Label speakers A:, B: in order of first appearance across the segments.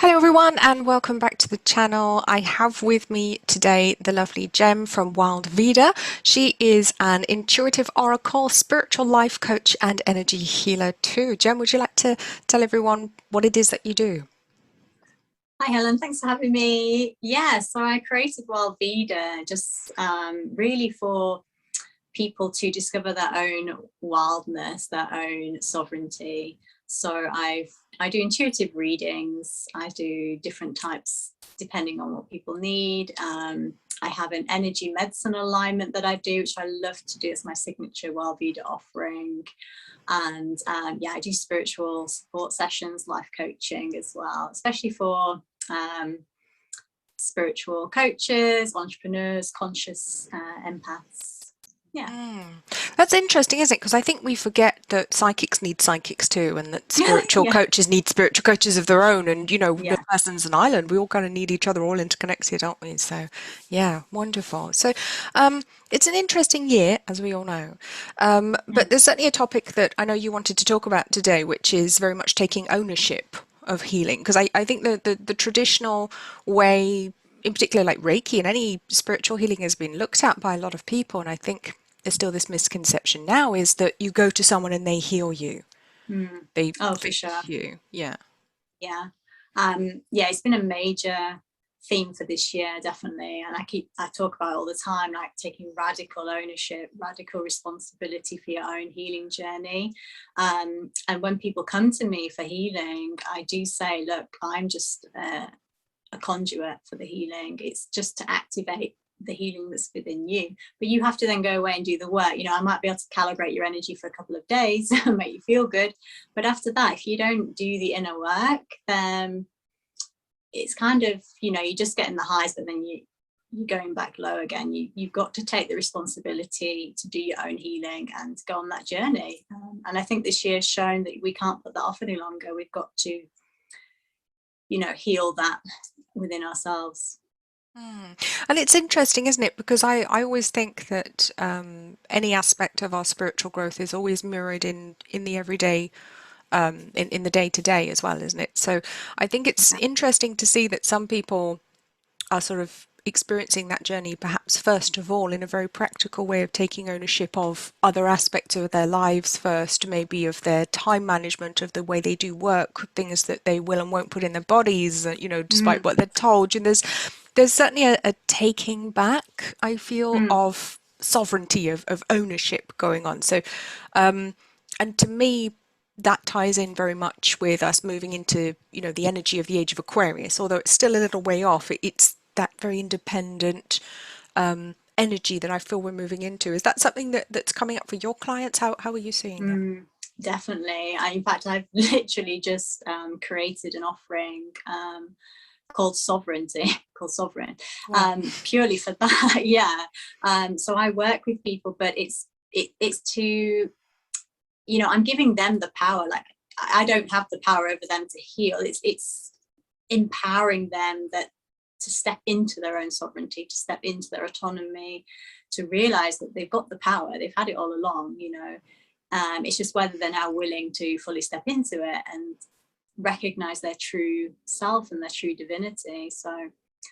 A: Hello everyone and welcome back to the channel. I have with me today the lovely Gem from Wild Vida. She is an intuitive oracle, spiritual life coach and energy healer too. Gem, would you like to tell everyone what it is that you do?
B: Hi Helen, thanks for having me. Yeah, so I created Wild Vida just really for people to discover their own wildness, their own sovereignty. So I do intuitive readings. I do different types depending on what people need. I have an energy medicine alignment that I do, which I love to do. It's my signature Wild Vida offering. And yeah, I do spiritual support sessions, life coaching as well, especially for spiritual coaches, entrepreneurs, conscious empaths. Yeah.
A: That's interesting, isn't it? Because I think we forget that psychics need psychics too, and that spiritual
B: Yeah.
A: coaches need spiritual coaches of their own. And, no
B: Yeah.
A: person's an island. We all kind of need each other, all interconnected, aren't we? So, yeah, wonderful. So, it's an interesting year, as we all know.
B: Yeah.
A: But there's certainly a topic that I know you wanted to talk about today, which is very much taking ownership of healing. Because I think the traditional way, in particular like Reiki and any spiritual healing, has been looked at by a lot of people. And I think there's still this misconception now is that you go to someone and they heal you.
B: Mm.
A: They
B: Oh, for sure.
A: fix you. Yeah.
B: Yeah. Yeah, it's been a major theme for this year, definitely. And I talk about it all the time, like taking radical ownership, radical responsibility for your own healing journey. And when people come to me for healing, I do say, look, I'm just a conduit for the healing. It's just to activate the healing that's within you, but you have to then go away and do the work. I might be able to calibrate your energy for a couple of days and make you feel good, but after that, if you don't do the inner work, then it's kind of, you're just getting the highs, but then you're going back low again. You've got to take the responsibility to do your own healing and go on that journey. And I think this year's shown that we can't put that off any longer. We've got to heal that within ourselves.
A: And it's interesting, isn't it? Because I always think that any aspect of our spiritual growth is always mirrored in the everyday, in the day to day as well, isn't it? So I think it's
B: Yeah.
A: interesting to see that some people are sort of experiencing that journey perhaps first of all in a very practical way of taking ownership of other aspects of their lives first, maybe of their time management, of the way they do work, things that they will and won't put in their bodies, despite
B: Mm.
A: what they're told. And there's certainly a taking back, I feel,
B: Mm.
A: of sovereignty, of ownership going on. So and to me, that ties in very much with us moving into, the energy of the age of Aquarius. Although it's still a little way off, it's that very independent energy that I feel we're moving into. Is that something that's coming up for your clients? How are you seeing it?
B: Mm. Definitely. In fact, I've literally just created an offering called Sovereignty, called Sovereign,
A: Wow.
B: purely for that. Yeah. So I work with people, but it's to, I'm giving them the power. Like, I don't have the power over them to heal. It's empowering them to step into their own sovereignty, to step into their autonomy, to realize that they've got the power. They've had it all along. It's just whether they're now willing to fully step into it and recognize their true self and their true divinity. So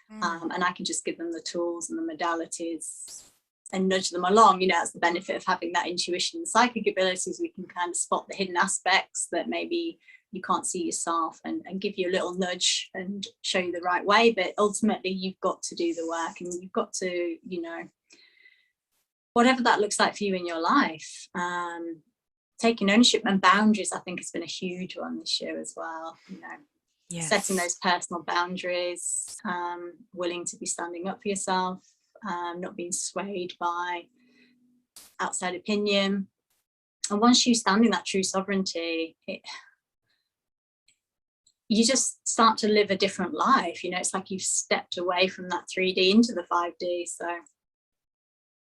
B: and I can just give them the tools and the modalities and nudge them along. That's the benefit of having that intuition and psychic abilities. We can kind of spot the hidden aspects that maybe you can't see yourself, and give you a little nudge and show you the right way. But ultimately, you've got to do the work, and you've got to, whatever that looks like for you in your life. Taking ownership and boundaries, I think, has been a huge one this year as well. Setting
A: Yes.
B: those personal boundaries, willing to be standing up for yourself, not being swayed by outside opinion. And once you stand in that true sovereignty, you just start to live a different life. It's like you've stepped away from that 3D into the 5D. So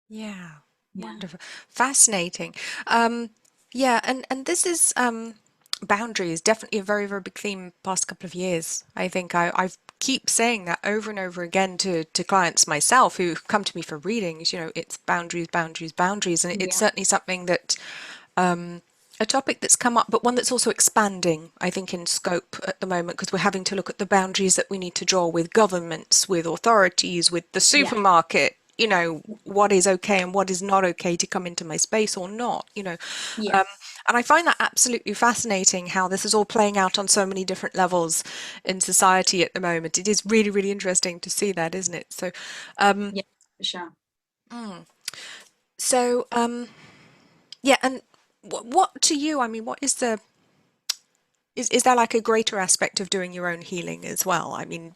A: Yeah.
B: yeah.
A: Wonderful. Fascinating. Yeah, and this is boundaries, definitely a very, very big theme past couple of years. I think I've keep saying that over and over again to clients myself who come to me for readings, it's boundaries, boundaries, boundaries. And it's
B: Yeah.
A: certainly something that A topic that's come up, but one that's also expanding, I think, in scope at the moment, because we're having to look at the boundaries that we need to draw with governments, with authorities, with the
B: Yeah,
A: supermarket. What is okay and what is not okay to come into my space or not,
B: yeah,
A: Um, and I find that absolutely fascinating how this is all playing out on so many different levels in society at the moment. It is really, really interesting to see that, isn't it?
B: yeah, for sure.
A: So, yeah, and what to you, I mean, what is is there like a greater aspect of doing your own healing as well? I mean,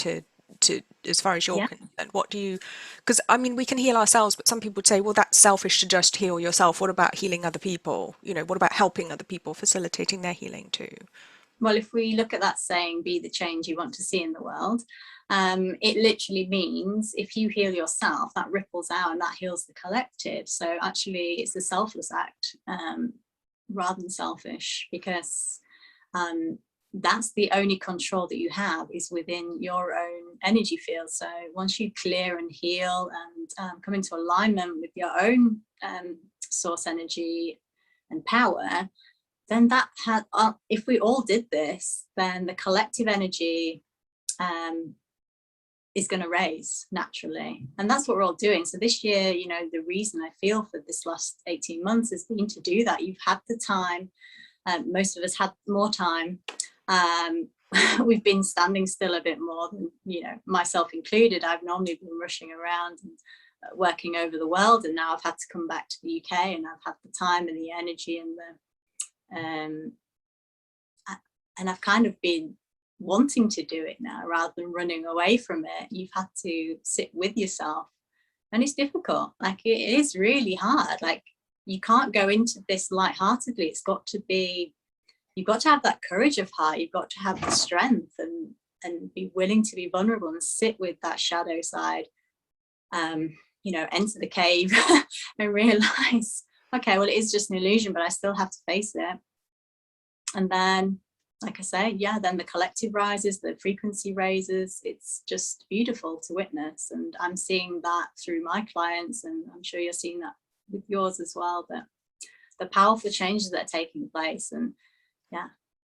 A: to as far as you're
B: Yeah.
A: concerned, what do you, because I mean, we can heal ourselves, but some people would say, well, that's selfish to just heal yourself. What about healing other people? What about helping other people, facilitating their healing too?
B: Well, if we look at that saying, be the change you want to see in the world, it literally means if you heal yourself, that ripples out and that heals the collective. So actually, it's a selfless act rather than selfish, because um, that's the only control that you have is within your own energy field. So once you clear and heal and come into alignment with your own source energy and power, then that had, if we all did this, then the collective energy um, is going to raise naturally. And that's what we're all doing. So this year, the reason I feel for this last 18 months has been to do that. You've had the time. Most of us had more time. Um, we've been standing still a bit more than, myself included. I've normally been rushing around and working over the world. And now I've had to come back to the UK, and I've had the time and the energy and um, and I've kind of been wanting to do it now rather than running away from it. You've had to sit with yourself, and it's difficult. Like, it is really hard. Like, you can't go into this lightheartedly. It's got to be, you've got to have that courage of heart. You've got to have the strength and be willing to be vulnerable and sit with that shadow side. Enter the cave and realize, okay, well, it is just an illusion, but I still have to face it. And then, like I say, then the collective rises, the frequency raises. It's just beautiful to witness. And I'm seeing that through my clients, and I'm sure you're seeing that with yours as well, that the powerful changes that are taking place. And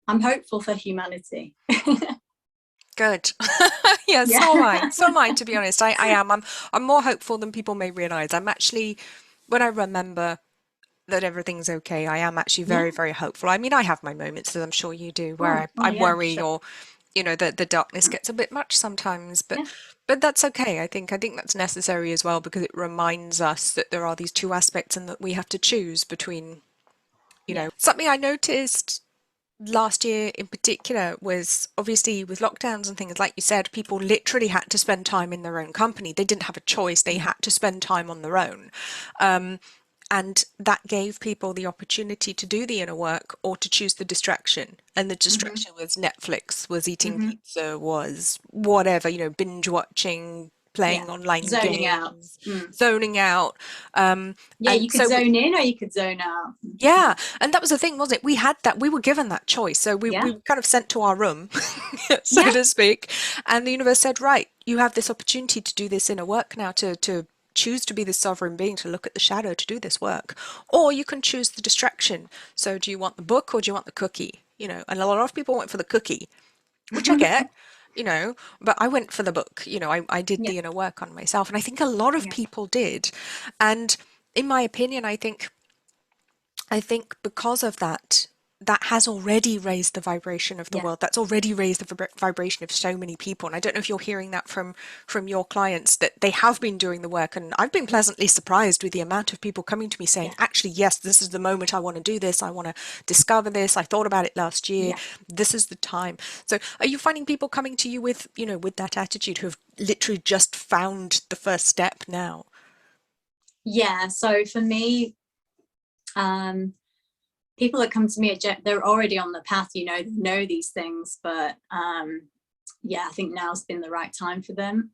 B: I'm hopeful for humanity.
A: Good. Yeah,
B: Yeah.
A: so am I. So am I, to be honest. I am. I'm more hopeful than people may realize. I'm actually, when I remember that everything's okay, I am actually
B: Yeah.
A: very, very hopeful. I mean, I have my moments, as I'm sure you do, where I
B: Yeah, for
A: worry
B: sure.
A: or, the darkness gets a bit much sometimes,
B: Yeah.
A: but that's okay. I think that's necessary as well because it reminds us that there are these two aspects and that we have to choose between,
B: Yeah.
A: something I noticed last year in particular was obviously with lockdowns and things like you said, people literally had to spend time in their own company. They didn't have a choice. They had to spend time on their own. Um, and that gave people the opportunity to do the inner work or to choose the distraction. And the
B: Mm-hmm.
A: distraction was Netflix, was eating
B: Mm-hmm.
A: pizza, was whatever, binge watching,
B: Yeah.
A: playing online
B: Zoning out.
A: games,
B: Mm.
A: zoning out.
B: Yeah,
A: And
B: you could
A: so
B: zone in or you could zone out.
A: yeah, and that was the thing, wasn't it? We had that, we were given that choice. So we
B: Yeah.
A: were kind of sent to our room, so
B: Yeah.
A: to speak. And the universe said, right, you have this opportunity to do this inner work now, to choose to be this sovereign being, to look at the shadow, to do this work. Or you can choose the distraction. So do you want the book or do you want the cookie? And a lot of people went for the cookie, which I get, but I went for the book. I did
B: Yeah.
A: the inner work on myself. And I think a lot of
B: Yeah.
A: people did. And in my opinion, I think because of that, that has already raised the vibration of the
B: Yeah.
A: world. That's already raised the vibration of so many people. And I don't know if you're hearing that from your clients that they have been doing the work. And I've been pleasantly surprised with the amount of people coming to me saying,
B: Yeah.
A: actually, yes, this is the moment I want to do this. I want to discover this. I thought about it last year.
B: Yeah.
A: This is the time. So are you finding people coming to you with, with that attitude who have literally just found the first step now?
B: Yeah. So for me, um, people that come to me, they're already on the path, they know these things, but I think now's been the right time for them.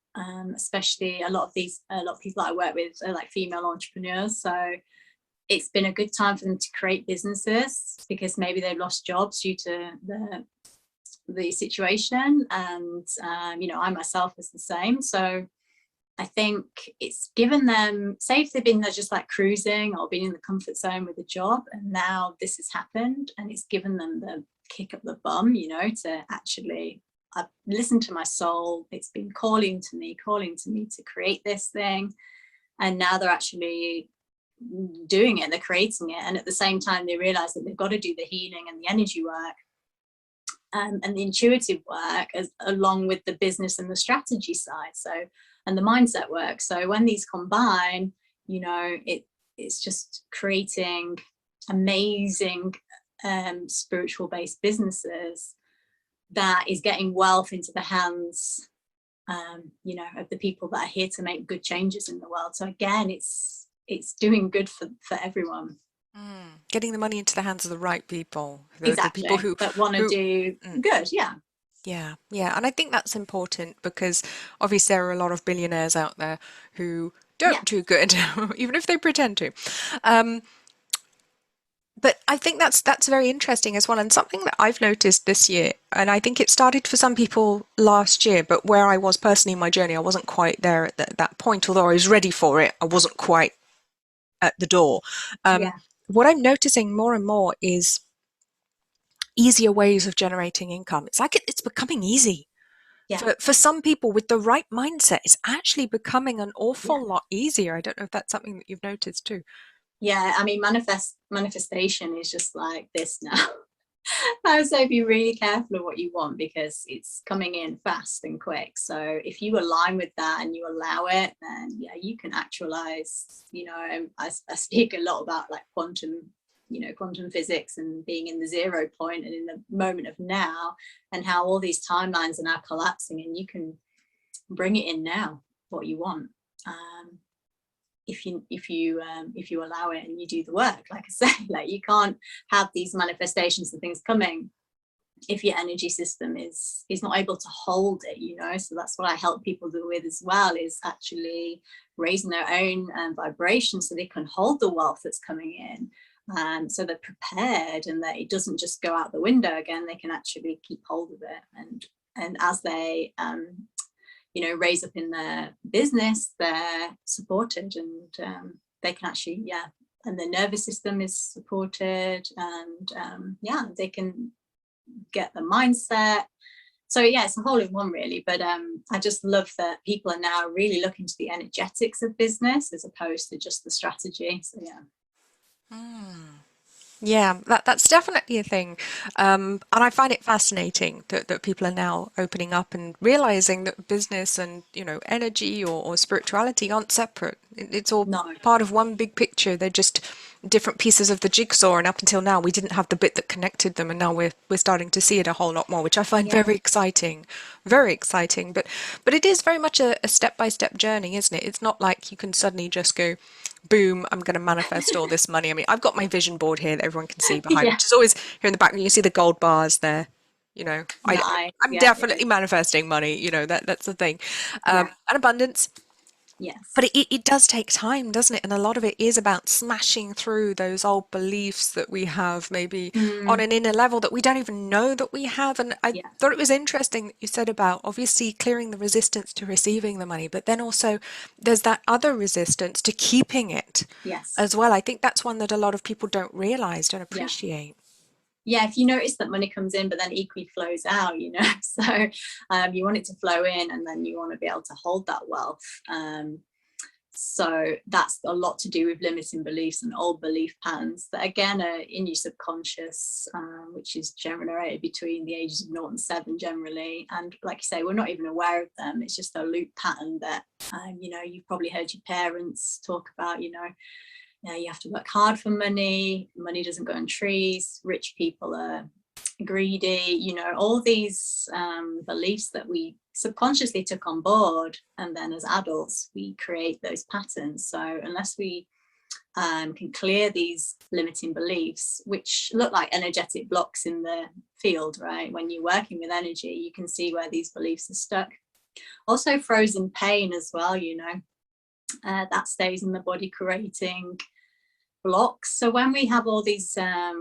B: Especially a lot of people that I work with are like female entrepreneurs. So it's been a good time for them to create businesses because maybe they've lost jobs due to the situation. And, I myself was the same. So I think it's given them, say if they've been there just like cruising or been in the comfort zone with a job, and now this has happened, and it's given them the kick up the bum, you know, to actually listen to my soul. It's been calling to me to create this thing. And now they're actually doing it, they're creating it. And at the same time, they realize that they've got to do the healing and the energy work, and the intuitive work, along with the business and the strategy side, so, and the mindset work. So when these combine, you know, it's just creating amazing spiritual based businesses that is getting wealth into the hands, you know, of the people that are here to make good changes in the world. So again, it's doing good for everyone.
A: Getting the money into the hands of the right people, the people
B: Exactly, that want to do good. Yeah.
A: Yeah, and I think that's important because obviously there are a lot of billionaires out there who don't do good, even if they pretend to. But I think that's very interesting as well, and something that I've noticed this year, and I think it started for some people last year, but where I was personally in my journey, I wasn't quite there at that point. Although I was ready for it, I wasn't quite at the door.
B: Yeah.
A: What I'm noticing more and more is easier ways of generating income. It's like it's becoming easy.
B: Yeah.
A: For some people with the right mindset, it's actually becoming an
B: Yeah.
A: awful lot easier. I don't know if that's something that you've noticed too.
B: Yeah, I mean, manifestation is just like this now. I would say be really careful of what you want, because it's coming in fast and quick. So if you align with that and you allow it, then yeah, you can actualize, you know. I speak a lot about like quantum, you know, quantum physics and being in the 0 point and in the moment of now, and how all these timelines are now collapsing, and you can bring it in now, what you want. If you allow it and you do the work, like I say, like you can't have these manifestations and things coming if your energy system is not able to hold it, you know. So that's what I help people do with as well, is actually raising their own vibration so they can hold the wealth that's coming in, so they're prepared, and that it doesn't just go out the window again. They can actually keep hold of it, and as they you know, raise up in their business, they're supported, and they can actually, yeah, and their nervous system is supported, and yeah, they can get the mindset. So yeah, it's a whole in one really. But I just love that people are now really looking to the energetics of business as opposed to just the strategy. So yeah.
A: Yeah, that's definitely a thing. And I find it fascinating that people are now opening up and realizing that business and, you know, energy or spirituality aren't separate. It's all
B: No.
A: part of one big picture. They're just different pieces of the jigsaw. And up until now, we didn't have the bit that connected them. And now we're starting to see it a whole lot more, which I find
B: Yeah.
A: very exciting, very exciting. But it is very much a step-by-step journey, isn't it? It's not like you can suddenly just go, boom, I'm going to manifest all this money. I mean, I've got my vision board here that everyone can see behind,
B: Yeah.
A: which is always here in the background. You see the gold bars there. You know,
B: Nice.
A: I'm
B: Yeah.
A: definitely manifesting money. You know, that's the thing,
B: Yeah.
A: and abundance.
B: Yes.
A: But it does take time, doesn't it? And a lot of it is about smashing through those old beliefs that we have, maybe on an inner level that we don't even know that we have. And I
B: Yeah.
A: thought it was interesting that you said about obviously clearing the resistance to receiving the money, but then also there's that other resistance to keeping it
B: Yes.
A: as well. I think that's one that a lot of people don't realize, don't
B: Yeah.
A: appreciate.
B: Yeah, if you notice that money comes in but then equally flows out, you know. So you want it to flow in, and then you want to be able to hold that wealth. So that's a lot to do with limiting beliefs and old belief patterns that again are in your subconscious, which is generated between the ages of 0 and 7 generally. And like you say, we're not even aware of them. It's just a loop pattern that you know, you've probably heard your parents talk about, you know, you have to work hard for money, money doesn't grow on trees, rich people are greedy, you know, all these beliefs that we subconsciously took on board, and then as adults we create those patterns. So unless we can clear these limiting beliefs, which look like energetic blocks in the field, right, when you're working with energy, you can see where these beliefs are stuck. Also frozen pain as well, you know, that stays in the body, creating blocks. So when we have all these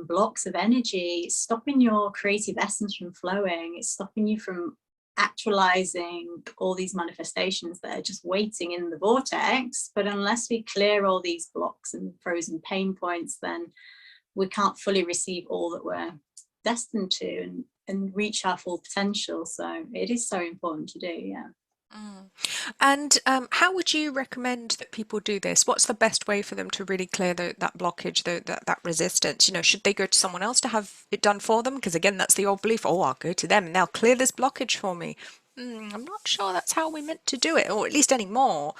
B: blocks of energy, it's stopping your creative essence from flowing. It's stopping you from actualizing all these manifestations that are just waiting in the vortex. But unless we clear all these blocks and frozen pain points, then we can't fully receive all that we're destined to, and reach our full potential. So it is so important to do. Yeah.
A: Mm. And how would you recommend that people do this? What's the best way for them to really clear that blockage, that resistance? You know, should they go to someone else to have it done for them? Because again, that's the old belief, oh, I'll go to them and they'll clear this blockage for me. I'm not sure that's how we meant to do it, or at least anymore.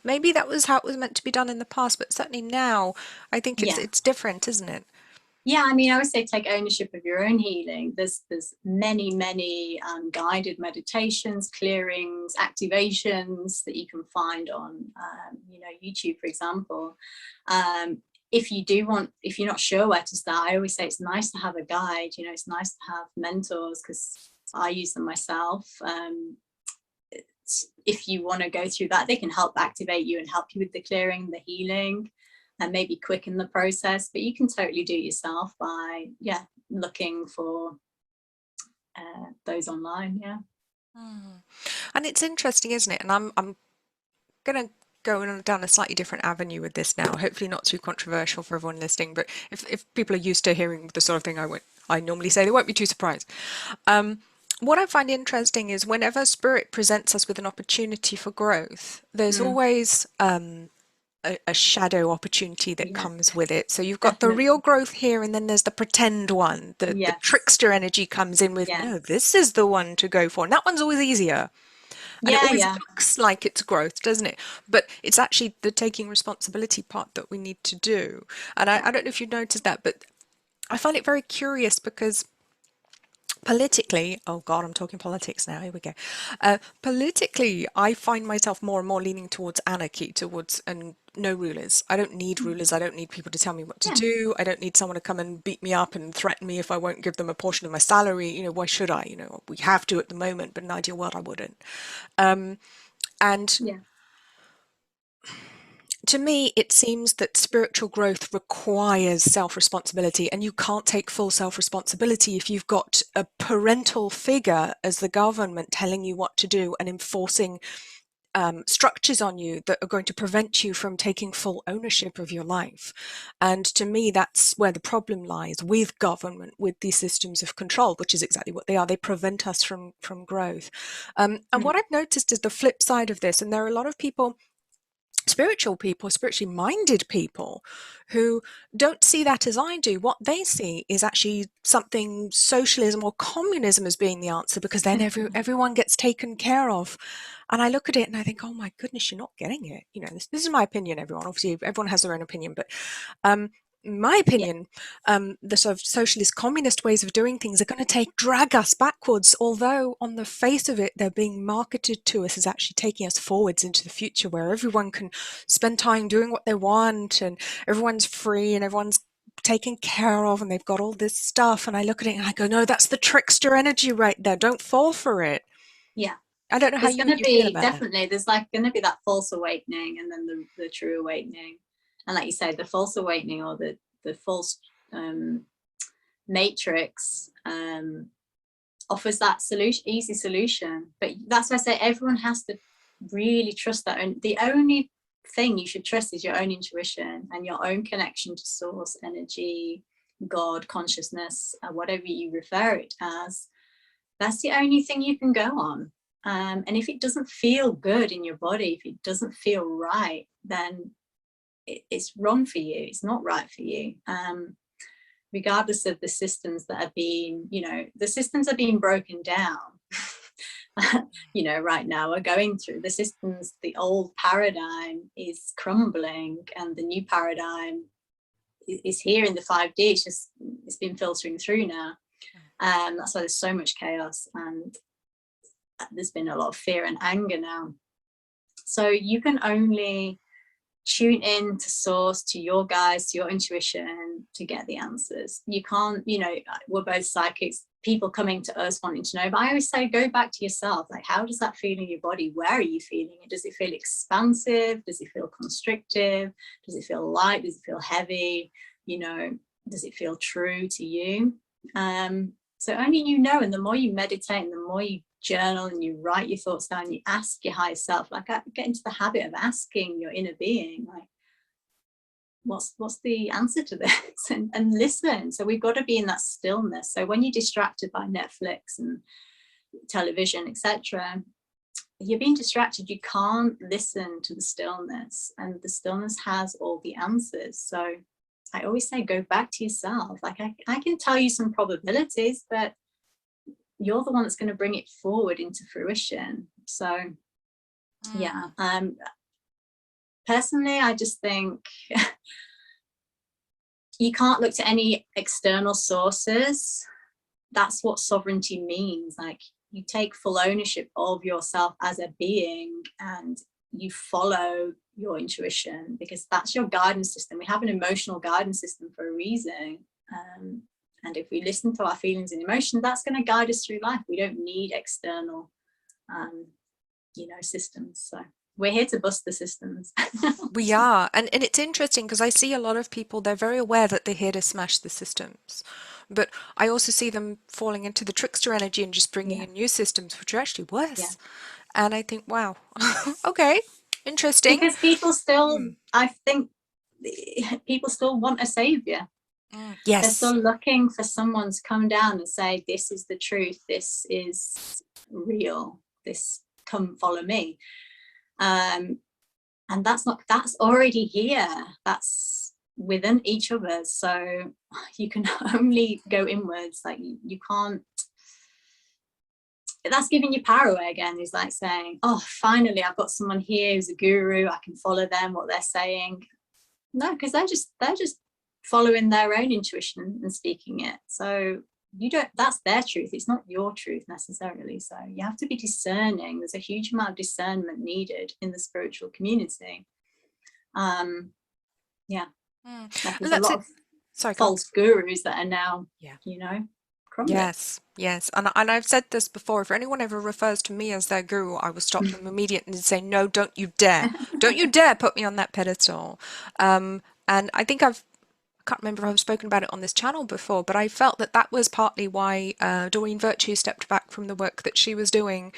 A: Maybe that was how it was meant to be done in the past, but certainly now, I think
B: Yeah.
A: it's different, isn't it?
B: Yeah, I mean, I would say take ownership of your own healing. There's many guided meditations, clearings, activations that you can find on, YouTube, for example. If you're not sure where to start, I always say it's nice to have a guide. You know, it's nice to have mentors, because I use them myself. If you want to go through that, they can help activate you and help you with the clearing, the healing, and maybe quicken the process. But you can totally do it yourself by looking for those online. Yeah.
A: And it's interesting, isn't it? And I'm going to go down a slightly different avenue with this now. Hopefully not too controversial for everyone listening, but if people are used to hearing the sort of thing I normally say, they won't be too surprised. What I find interesting is whenever spirit presents us with an opportunity for growth, there's always a shadow opportunity that
B: Yeah,
A: comes with it. So you've got the real
B: definitely.
A: growth here, and then there's the pretend one. The
B: Yes.
A: trickster energy comes in with, no,
B: Yes.
A: this is the one to go for. And that one's always easier. And it
B: Yeah.
A: always
B: Yeah.
A: looks like it's growth, doesn't it? But it's actually the taking responsibility part that we need to do. And
B: Yeah.
A: I don't know if you've noticed that, but I find it very curious because politically, oh God, I'm talking politics now. Here we go. Politically, I find myself more and more leaning towards anarchy, towards and no rulers. I don't need rulers. I don't need people to tell me what to
B: Yeah.
A: do. I don't need someone to come and beat me up and threaten me if I won't give them a portion of my salary. You know, why should I? You know, we have to at the moment, but in an ideal world, I wouldn't. And
B: Yeah.
A: to me, it seems that spiritual growth requires self-responsibility, and you can't take full self-responsibility if you've got a parental figure as the government telling you what to do and enforcing structures on you that are going to prevent you from taking full ownership of your life. And to me, that's where the problem lies with government, with these systems of control, which is exactly what they are. They prevent us from growth. And what I've noticed is the flip side of this, and there are a lot of people, spiritual people, spiritually minded people, who don't see that as I do. What they see is actually something socialism or communism as being the answer, because then everyone gets taken care of. And I look at it and I think, oh my goodness, you're not getting it. You know, this is my opinion, everyone. Obviously, everyone has their own opinion, but my
B: Yeah.
A: opinion, the sort of socialist communist ways of doing things are going to drag us backwards, although on the face of it, they're being marketed to us as actually taking us forwards into the future, where everyone can spend time doing what they want and everyone's free and everyone's taken care of and they've got all this stuff. And I look at it and I go, no, that's the trickster energy right there. Don't fall for it.
B: Yeah.
A: I don't know how
B: There's going to
A: you feel
B: be,
A: about that.
B: definitely, there's like going to be that false awakening, and then the true awakening. And like you say, the false awakening, or the false matrix, offers that solution, easy solution. But that's why I say everyone has to really trust that. And the only thing you should trust is your own intuition and your own connection to source, energy, God, consciousness, whatever you refer it as. That's the only thing you can go on. And if it doesn't feel good in your body, if it doesn't feel right, then it's wrong for you. It's not right for you. Regardless of the systems that are being, the systems are being broken down. Right now we're going through the systems. The old paradigm is crumbling, and the new paradigm is here in the 5D. It's been filtering through now. That's why there's so much chaos, and there's been a lot of fear and anger now. So you can only tune in to source, to your guides, to your intuition, to get the answers. You can't, we're both psychics, people coming to us wanting to know, but I always say, go back to yourself. Like, how does that feel in your body? Where are you feeling it? Does it feel expansive? Does it feel constrictive? Does it feel light? Does it feel heavy? Does it feel true to you? So only and the more you meditate and the more you journal and you write your thoughts down, you ask your higher self, like get into the habit of asking your inner being, like, what's the answer to this? and listen. So we've got to be in that stillness. So when you're distracted by Netflix and television, etc., you're being distracted. You can't listen to the stillness, and the stillness has all the answers. So I always say, go back to yourself. Like I can tell you some probabilities, but you're the one that's going to bring it forward into fruition. So yeah, personally, I just think you can't look to any external sources. That's what sovereignty means. Like, you take full ownership of yourself as a being, and you follow your intuition, because that's your guidance system. We have an emotional guidance system for a reason. And if we listen to our feelings and emotions, that's going to guide us through life. We don't need external, systems. So we're here to bust the systems.
A: We are. And it's interesting because I see a lot of people, they're very aware that they're here to smash the systems. But I also see them falling into the trickster energy and just bringing
B: Yeah.
A: in new systems, which are actually worse.
B: Yeah.
A: And I think, wow, okay, interesting.
B: Because people still, I think people still want a savior.
A: Yes.
B: They're still looking for someone to come down and say, this is the truth, this is real, this, come follow me. And that's already here. That's within each of us. So you can only go inwards. Like, you can't, that's giving you power away again. Is like saying, oh, finally I've got someone here who's a guru, I can follow them, what they're saying. No, because they're just following their own intuition and speaking it. So that's their truth. It's not your truth necessarily. So you have to be discerning. There's a huge amount of discernment needed in the spiritual community. Like, there's a lot of false gurus that are now, crumbling.
A: Yes. And I've said this before. If anyone ever refers to me as their guru, I will stop them immediately and say, no, don't you dare. Don't you dare put me on that pedestal. And I think I can't remember if I've spoken about it on this channel before, but I felt that was partly why Doreen Virtue stepped back from the work that she was doing.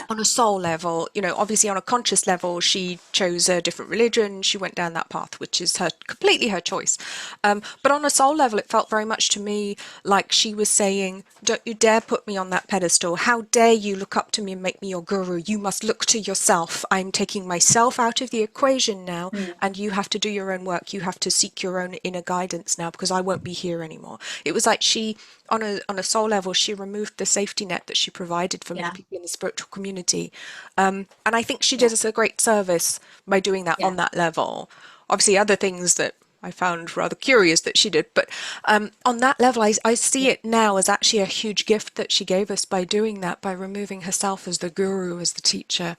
A: On a soul level, obviously on a conscious level, she chose a different religion. She went down that path, which is completely her choice. But on a soul level, it felt very much to me like she was saying, don't you dare put me on that pedestal. How dare you look up to me and make me your guru? You must look to yourself. I'm taking myself out of the equation now, and you have to do your own work. You have to seek your own inner guidance now, because I won't be here anymore. It was like she, on a soul level, she removed the safety net that she provided for many people in the spiritual community. And I think she did us a great service by doing that on that level. Obviously, other things that I found rather curious that she did, but on that level, I see it now as actually a huge gift that she gave us by doing that, by removing herself as the guru, as the teacher,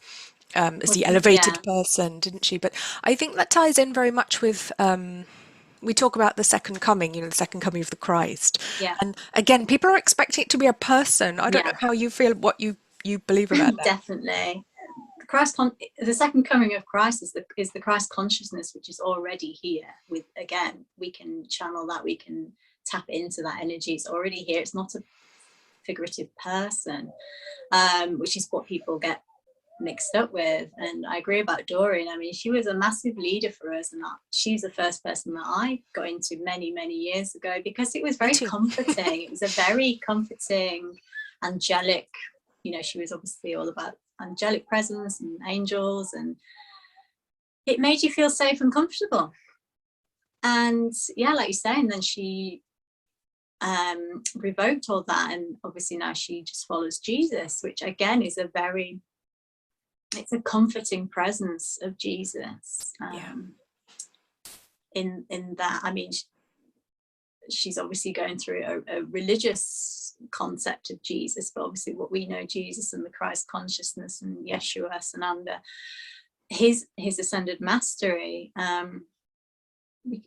A: as the elevated person, didn't she? But I think that ties in very much with we talk about the second coming, the second coming of the Christ.
B: Yeah.
A: And again, people are expecting it to be a person. I don't know how you feel, what you believe about that.
B: Definitely. The second coming of Christ is the Christ consciousness, which is already here. We can channel that, we can tap into that energy. It's already here. It's not a figurative person, which is what people get mixed up with. And I agree about Doreen. I mean, she was a massive leader for us, and she's the first person that I got into many years ago, because it was very comforting. It was a very comforting, angelic, she was obviously all about angelic presence and angels, and it made you feel safe and comfortable. And like you're saying, then she revoked all that, and obviously now she just follows Jesus, which again is it's a comforting presence of Jesus. In that, I mean, she's obviously going through a religious concept of Jesus, but obviously what we know, Jesus and the Christ consciousness and Yeshua, Sananda, his ascended mastery,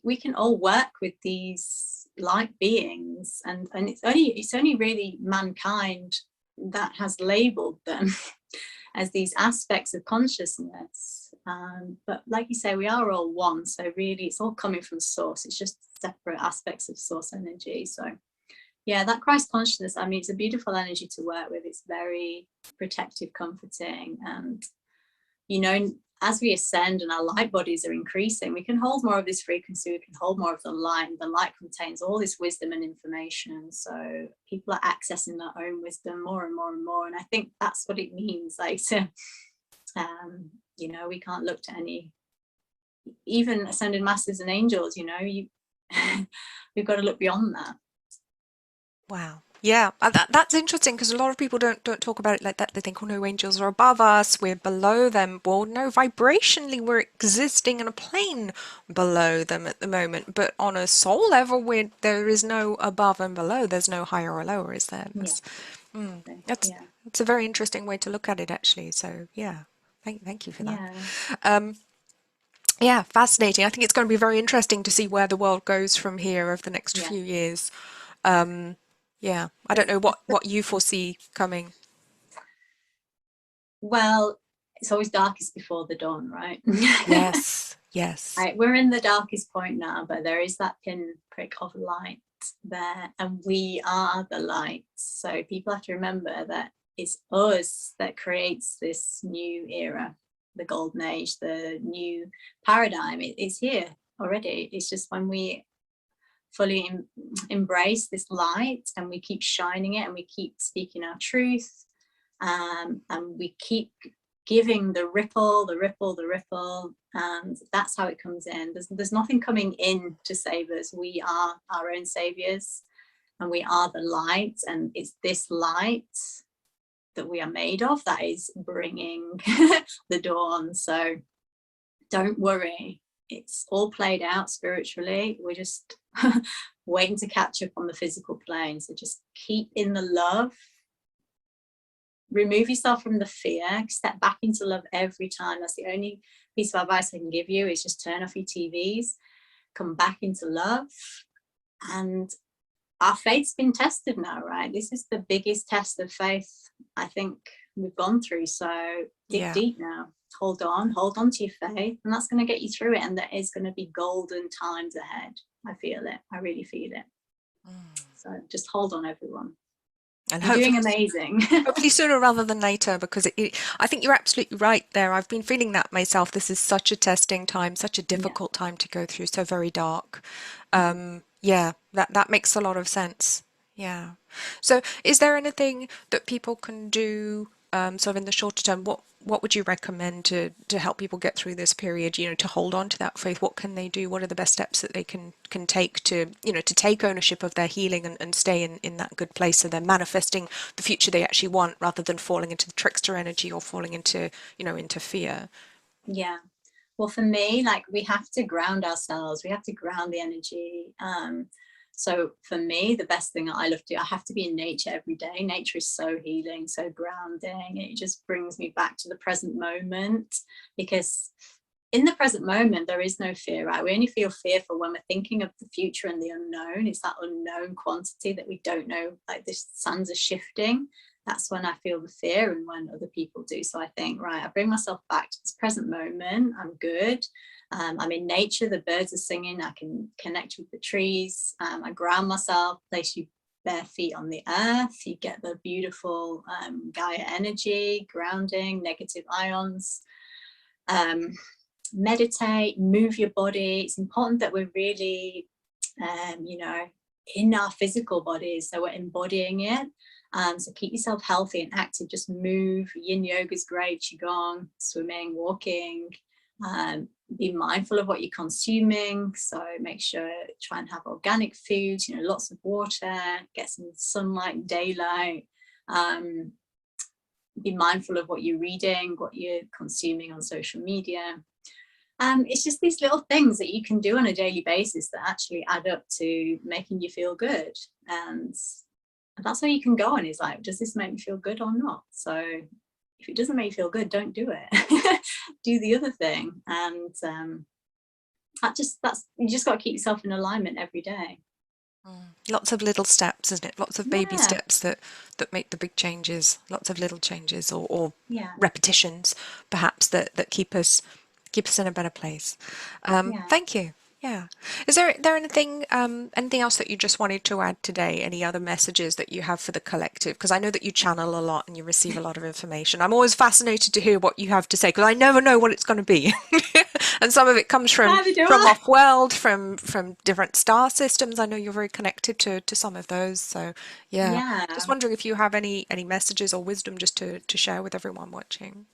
B: we can all work with these light beings, and it's only really mankind that has labeled them as these aspects of consciousness, but like you say, we are all one. So really, it's all coming from source. It's just separate aspects of source energy. So Yeah, that Christ consciousness, I mean, it's a beautiful energy to work with. It's very protective, comforting. And, you know, as we ascend and our light bodies are increasing, we can hold more of this frequency, we can hold more of the light, and the light contains all this wisdom and information. So people are accessing their own wisdom more and more and more. And I think that's what it means, like to, you know, we can't look to any, even ascended masters and angels, you know, we've got to look beyond that.
A: Wow. Yeah, that's interesting because a lot of people don't talk about it like that. They think, oh no, angels are above us, we're below them. Well, no, vibrationally we're existing in a plane below them at the moment, but on a soul level, there is no above and below. There's no higher or lower, is there?
B: Yeah,
A: That's
B: yeah,
A: that's a very interesting way to look at it, actually. So yeah, thank you for that.
B: yeah,
A: Yeah, fascinating. I think it's going to be very interesting to see where the world goes from here over the next
B: yeah.
A: few years. Yeah, I don't know what you foresee coming.
B: Well, it's always darkest before the dawn, right?
A: Yes, yes.
B: We're in the darkest point now, but there is that pinprick of light there, and we are the light. So people have to remember that it's us that creates this new era, the golden age, the new paradigm. It's here already. It's just when we fully embrace this light and we keep shining it and we keep speaking our truth, and we keep giving the ripple, the ripple, the ripple, and that's how it comes in. There's nothing coming in to save us. We are our own saviors, and we are the light, and it's this light that we are made of that is bringing the dawn. So don't worry, it's all played out spiritually. We're just waiting to catch up on the physical plane. So just keep in the love, remove yourself from the fear, step back into love every time. That's the only piece of advice I can give you, is just turn off your TVs, come back into love. And our faith's been tested now, right? This is the biggest test of faith I think we've gone through. So dig
A: Yeah.
B: deep now, hold on to your faith, and that's going to get you through it. And there is going to be golden times ahead. I feel it. I really feel it. So just hold on, everyone.
A: And
B: You're doing amazing.
A: hopefully sooner rather than later, because I think you're absolutely right there. I've been feeling that myself. This is such a testing time, such a
B: Yeah.
A: difficult time to go through, so very dark. Yeah, that makes a lot of sense. Yeah. So is there anything that people can do, sort of in the shorter term? What would you recommend to help people get through this period, to hold on to that faith? What can they do? What are the best steps that they can take to, to take ownership of their healing and stay in that good place, so they're manifesting the future they actually want, rather than falling into the trickster energy or falling into, into fear?
B: Yeah. Well, for me, like, we have to ground ourselves. We have to ground the energy. So for me, the best thing that I love to do, I have to be in nature every day. Nature is so healing, so grounding. It just brings me back to the present moment, because in the present moment, there is no fear, right? We only feel fearful when we're thinking of the future and the unknown. It's that unknown quantity that we don't know, like the sands are shifting. That's when I feel the fear, and when other people do. So I think, right, I bring myself back to this present moment. I'm good. I'm in nature. The birds are singing. I can connect with the trees. I ground myself, place you bare feet on the earth. You get the beautiful Gaia energy, grounding, negative ions. Meditate, move your body. It's important that we're really, in our physical bodies, so we're embodying it. So keep yourself healthy and active. Just move. Yin yoga is great. Qigong, swimming, walking. Be mindful of what you're consuming. So make sure, try and have organic foods. Lots of water. Get some sunlight, daylight. Be mindful of what you're reading, what you're consuming on social media. It's just these little things that you can do on a daily basis that actually add up to making you feel good. And that's how you can go on, is like, does this make me feel good or not? So if it doesn't make you feel good, don't do it. Do the other thing. And you just got to keep yourself in alignment every day.
A: Lots of little steps, isn't it? Lots of baby
B: Yeah.
A: steps that make the big changes. Lots of little changes, or
B: Yeah.
A: repetitions, perhaps, that keep us in a better place.
B: Yeah.
A: Thank you. Yeah. Is there anything else that you just wanted to add today? Any other messages that you have for the collective? Because I know that you channel a lot and you receive a lot of information. I'm always fascinated to hear what you have to say because I never know what it's going to be. And some of it comes
B: Neither do
A: from
B: I.
A: off-world, from different star systems. I know you're very connected to some of those. So yeah, just
B: Yeah.
A: wondering if you have any messages or wisdom just to share with everyone watching.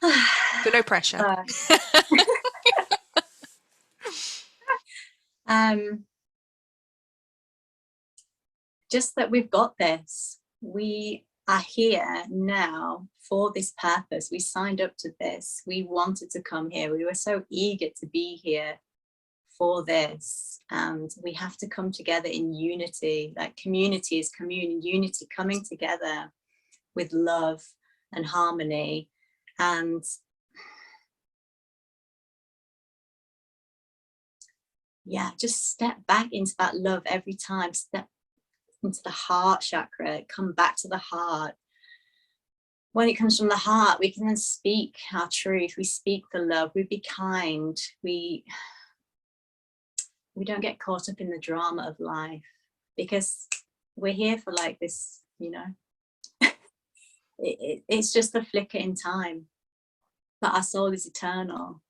A: So no pressure.
B: Uh, um, just that we've got this. We are here now for this purpose. We signed up to this. We wanted to come here. We were so eager to be here for this. And we have to come together in unity. Like community is unity, coming together with love and harmony. And yeah, just step back into that love every time. Step into the heart chakra, come back to the heart. When it comes from the heart, we can then speak our truth. We speak the love. We be kind. We don't get caught up in the drama of life, because we're here for like this, you know. It's just a flicker in time, but our soul is eternal,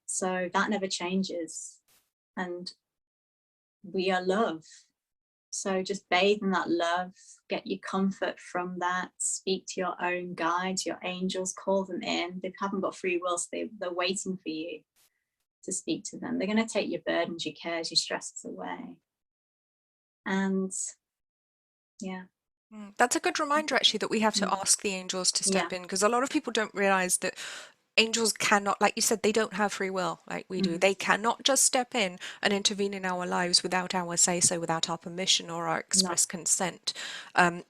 B: so that never changes, and we are love. So just bathe in that love, get your comfort from that, speak to your own guides, your angels, call them in. They haven't got free will, so they're waiting for you to speak to them. They're going to take your burdens, your cares, your stresses away. And yeah.
A: That's a good reminder, actually, that we have to
B: Mm.
A: ask the angels to
B: Yeah.
A: step in because a lot of people don't realize that angels cannot, like you said, they don't have free will like we do.
B: Mm.
A: They cannot just step in and intervene in our lives without our say so, without our permission or our
B: No.
A: express consent,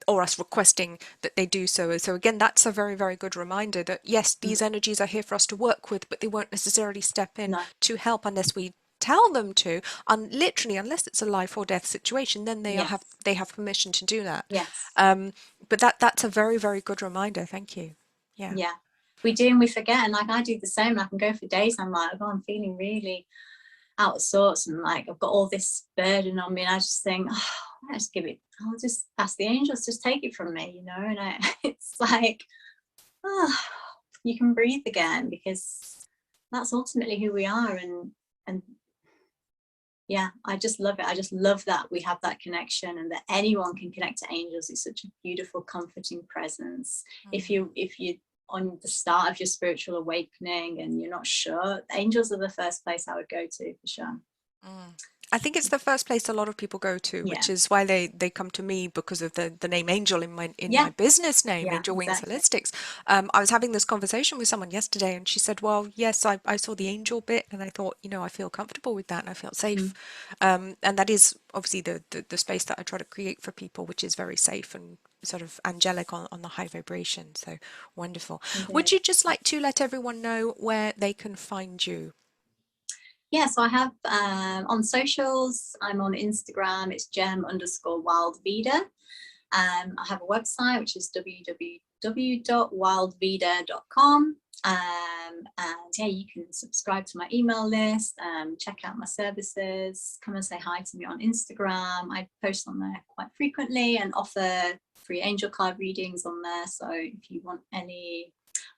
A: or us requesting that they do so. So, again, that's a very, very good reminder that yes,
B: Mm.
A: these energies are here for us to work with, but they won't necessarily step in
B: No.
A: to help unless we tell them to, literally, unless it's a life or death situation, then
B: Yes.
A: they have permission to do that.
B: Yes.
A: But that's a very, very good reminder. Thank you. Yeah.
B: Yeah. We do, and we forget. And like I do the same. I can go for days. I'm like, oh, I'm feeling really out of sorts, and like I've got all this burden on me, and I just think, oh, I just give it. I'll just ask the angels, just take it from me, you know. And it's like, oh, you can breathe again, because that's ultimately who we are. And yeah, I just love it. I just love that we have that connection, and that anyone can connect to angels. It's such a beautiful, comforting presence. If you on the start of your spiritual awakening and you're not sure, angels are the first place I would go to for sure.
A: I think it's the first place a lot of people go to,
B: Yeah.
A: which is why they come to me because of the name Angel in
B: Yeah.
A: my business name,
B: Yeah,
A: Angel Wings
B: exactly.
A: Holistics. I was having this conversation with someone yesterday, and she said, "Well, yes, I saw the angel bit, and I thought, I feel comfortable with that, and I felt safe."
B: Mm.
A: And that is obviously the space that I try to create for people, which is very safe and sort of angelic on the high vibration. So wonderful.
B: It
A: Would
B: is.
A: you just like to let everyone know where they can find you?
B: Yeah, so I have on socials, I'm on Instagram, it's gem_wild vida. I have a website, which is www.wildvida.com. And yeah, you can subscribe to my email list, check out my services, come and say hi to me on Instagram. I post on there quite frequently and offer free angel card readings on there. So if you want any,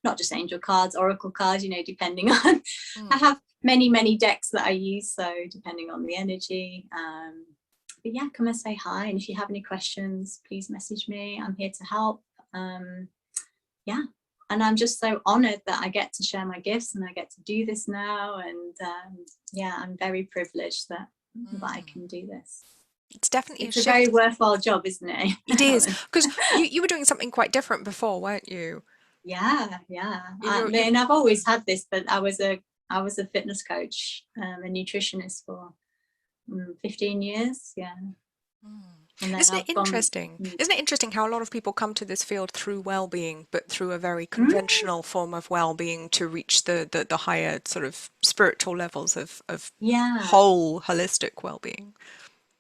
B: not just angel cards, oracle cards, depending on, I have many decks that I use, so depending on the energy. But yeah, come and say hi, and if you have any questions, please message me. I'm here to help. Yeah, and I'm just so honored that I get to share my gifts and I get to do this now. And yeah, I'm very privileged that I can do this.
A: It's definitely a
B: It's a very
A: shift.
B: worthwhile job, isn't it?
A: It is, because you were doing something quite different before, weren't you?
B: Yeah.
A: You
B: And I've always had this, but I was a fitness coach, a nutritionist for 15 years. Yeah. And then
A: Isn't it
B: I've gone.
A: interesting? Isn't it interesting how a lot of people come to this field through well-being, but through a very
B: Mm,
A: conventional form of well-being to reach the higher sort of spiritual levels of
B: yeah,
A: whole holistic well-being.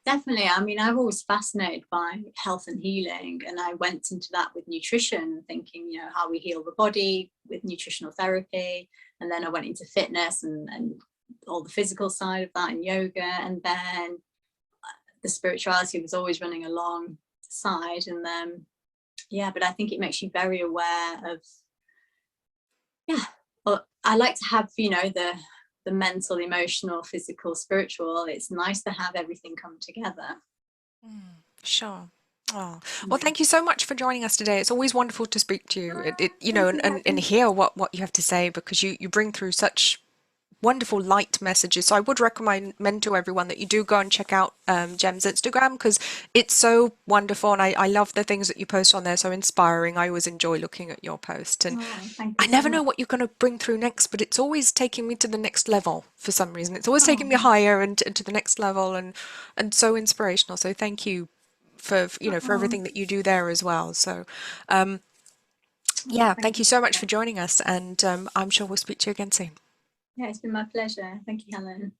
B: definitely. I mean, I've always fascinated by health and healing, and I went into that with nutrition, thinking, how we heal the body with nutritional therapy. And then I went into fitness and all the physical side of that in yoga, and then the spirituality was always running alongside. And then yeah, but I think it makes you very aware of, yeah, well, I like to have, you know, the mental, emotional, physical, spiritual. It's nice to have everything come together.
A: Sure. Oh, well,
B: Yeah.
A: thank you so much for joining us today. It's always wonderful to speak to you. You know,
B: Thank you,
A: and
B: Helen.
A: hear what you have to say, because you bring through such wonderful light messages. So I would recommend to everyone that you do go and check out Jem's Instagram, because it's so wonderful, and I love the things that you post on there. So inspiring. I always enjoy looking at your post, and
B: Oh, thank
A: I
B: you so
A: never know
B: much.
A: what you're going to bring through next, but it's always taking me to the next level for some reason. It's always taking me
B: Oh,
A: higher and to the next level, and so inspirational. So thank you for, you know, for
B: oh,
A: everything that you do there as well. So
B: oh,
A: yeah,
B: thank
A: thank
B: you
A: you so
B: so
A: much for
B: much.
A: joining us, and I'm sure we'll speak to you again soon.
B: Yeah, it's been my pleasure. Thank you, Helen.